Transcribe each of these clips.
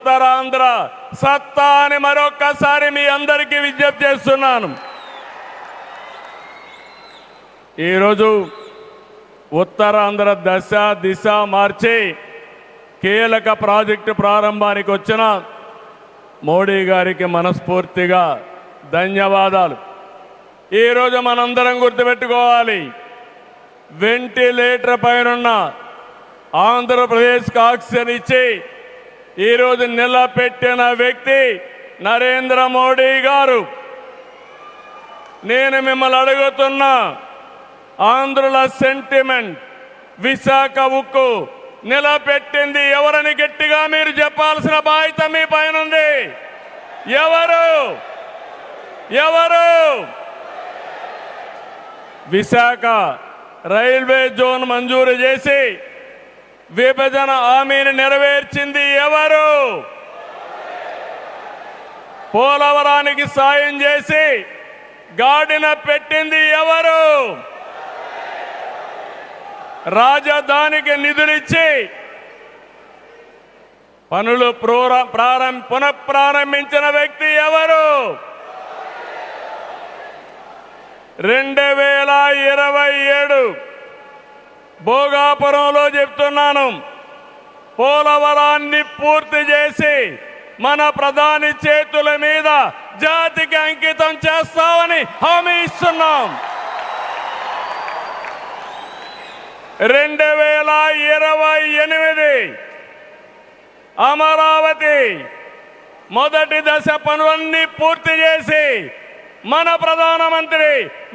ఉత్తరాంధ్ర సత్తా అని మరొక్కసారి మీ అందరికీ విజ్ఞప్తి చేస్తున్నాను. ఈరోజు ఉత్తరాంధ్ర దశ దిశ మార్చి కీలక ప్రాజెక్టు ప్రారంభానికి వచ్చిన మోడీ గారికి మనస్ఫూర్తిగా ధన్యవాదాలు. ఈరోజు మనందరం గుర్తుపెట్టుకోవాలి, వెంటిలేటర్ పైనున్న ఆంధ్రప్రదేశ్కి ఆక్సిజన్ ఇచ్చి ఈరోజు నిలబెట్టిన వ్యక్తి నరేంద్ర మోడీ గారు. నేను మిమ్మల్ని అడుగుతున్నా, ఆంధ్రుల సెంటిమెంట్ విశాఖ ఉక్కు నిలబెట్టింది ఎవరని గట్టిగా మీరు చెప్పాల్సిన బాధ్యత మీ పైన ఉంది. ఎవరు ఎవరు విశాఖ రైల్వే జోన్ మంజూరు చేసి విభజన హామీని నెరవేర్చింది ఎవరు? పోలవరానికి సాయం చేసి గాడిన పెట్టింది ఎవరు? రాజధానికి నిధులిచ్చి పనులు పునఃప్రారంభించిన వ్యక్తి ఎవరు? 2027 భోగాపురంలో చెప్తున్నాను, పోలవరాన్ని పూర్తి చేసి మన ప్రధాని చేతుల మీద జాతికి అంకితం చేస్తామని హామీ ఇస్తున్నాం. 2028 అమరావతి మొదటి దశ పనులన్నీ పూర్తి చేసి మన ప్రధానమంత్రి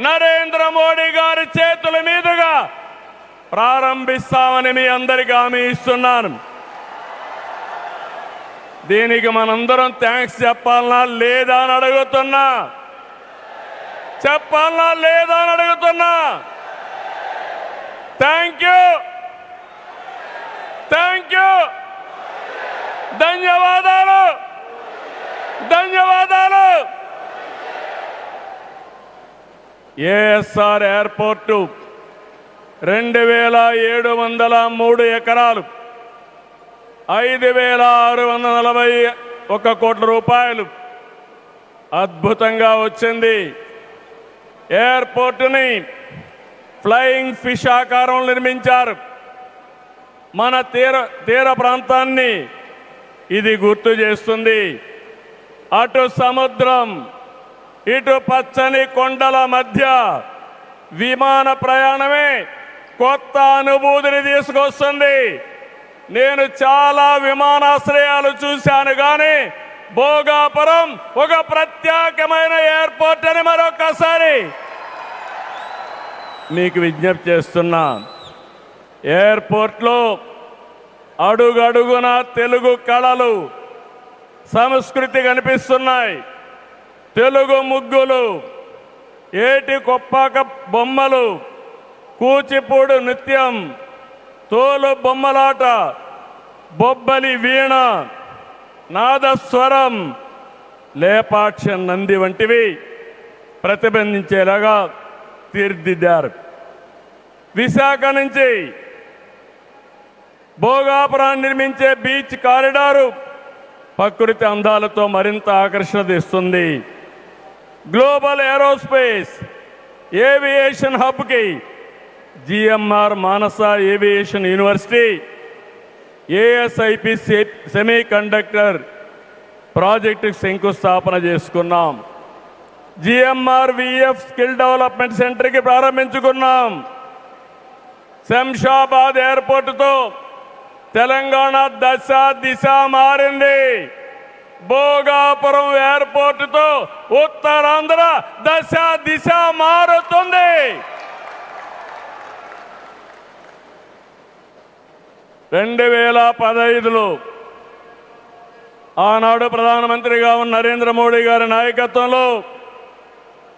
నరేంద్ర మోడీ గారి చేతుల మీదుగా ప్రారంభిస్తామని మీ అందరికీ హామీ ఇస్తున్నాను. దీనికి మనందరం థ్యాంక్స్ చెప్పాలనా లేదా అని అడుగుతున్నా. చెప్పాలనా లేదా అని అడుగుతున్నా. థ్యాంక్ యూ, థ్యాంక్ యూ, ధన్యవాదాలు, ధన్యవాదాలు. ఏఎస్ఆర్ ఎయిర్పోర్టు 2703 ఎకరాలు, 5641 కోట్ల రూపాయలు అద్భుతంగా వచ్చింది. ఎయిర్పోర్టుని ఫ్లయింగ్ ఫిష్ ఆకారంలో నిర్మించారు. మన తీర ప్రాంతాన్ని ఇది గుర్తు చేస్తుంది. అటు సముద్రం, ఇటు పచ్చని కొండల మధ్య విమాన ప్రయాణమే కొత్త అనుభూతిని తీసుకొస్తుంది. నేను చాలా విమానాశ్రయాలు చూశాను, కానీ భోగాపురం ఒక ప్రత్యేకమైన ఎయిర్పోర్ట్ అని మరొకసారి మీకు విజ్ఞప్తి చేస్తున్నా. ఎయిర్పోర్ట్లో అడుగడుగున తెలుగు కళలు, సంస్కృతి కనిపిస్తున్నాయి. తెలుగు ముగ్గులు, ఏటి కొప్పాక బొమ్మలు, కూచిపూడి నృత్యం, తోలు బొమ్మలాట, బొబ్బలి వీణ, నాదస్వరం, లేపాక్ష నంది వంటివి ప్రతిబింబించేలాగా తీర్చిదిద్దారు. విశాఖ నుంచి భోగాపురాన్ని నిర్మించే బీచ్ కారిడారు ప్రకృతి అందాలతో మరింత ఆకర్షణ తెస్తుంది. గ్లోబల్ ఏరోస్పేస్ ఏవియేషన్ హబ్కి GMR Manasa aviation university, ASIP semiconductor ప్రాజెక్టుకు శంకుస్థాపన చేసుకున్నాం. జిఎంఆర్ విఎఫ్ స్కిల్ డెవలప్మెంట్ సెంటర్కి ప్రారంభించుకున్నాం. శంషాబాద్ ఎయిర్పోర్టుతో తెలంగాణ దశ దిశ మారింది. భోగాపురం ఎయిర్పోర్టుతో ఉత్తరాంధ్ర దశ దిశ మారుతుంది. 2015లో ఆనాడు ప్రధానమంత్రిగా ఉన్న నరేంద్ర మోడీ గారి నాయకత్వంలో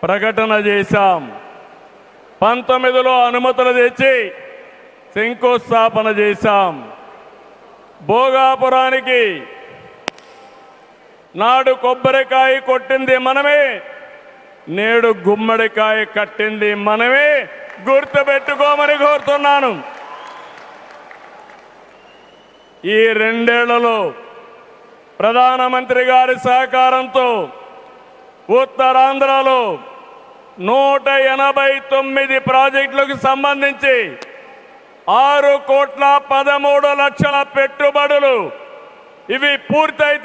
ప్రకటన చేశాం. 19లో అనుమతులు తెచ్చి శంకుస్థాపన చేశాం. భోగాపురానికి నాడు కొబ్బరికాయ కొట్టింది మనమే, నేడు గుమ్మడికాయ కట్టింది మనమే. గుర్తుపెట్టుకోమని కోరుతున్నాను. ఈ రెండేళ్లలో ప్రధానమంత్రి గారి సహకారంతో ఉత్తరాంధ్రలో 189 ప్రాజెక్టులకు సంబంధించి 6,13,00,00,000 పెట్టుబడులు ఇవి పూర్తయితే